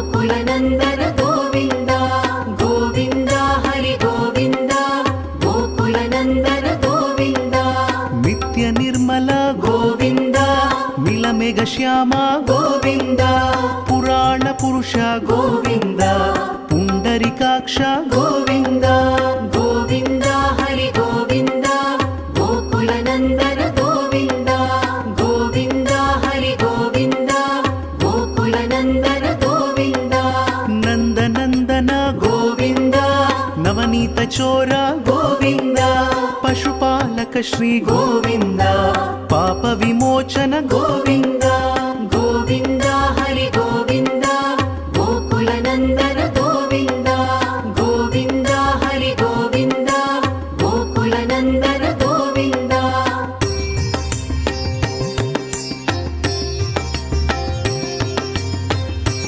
गोकुलनन्दन गोविन्द गोविन्द हरि गोविन्द गोकुलनन्दन गोविन्द नित्य निर्मल गोविन्द मिलमेघ श्याम गोविन्द पुराण पुरुष गोविन्द पुण्डरीकाक्ष गोविन्द गोविन्द हरि गोविन्द गोकुलनन्दन गोविन्द गोविन्द हरि गोविन्द गोकुलनन्दन गोविन्द नन्दनन्दन गोविन्द नवनीत चोर गोविन्द पशुपालक श्री गोविन्द पाप विमोचन गोविन्द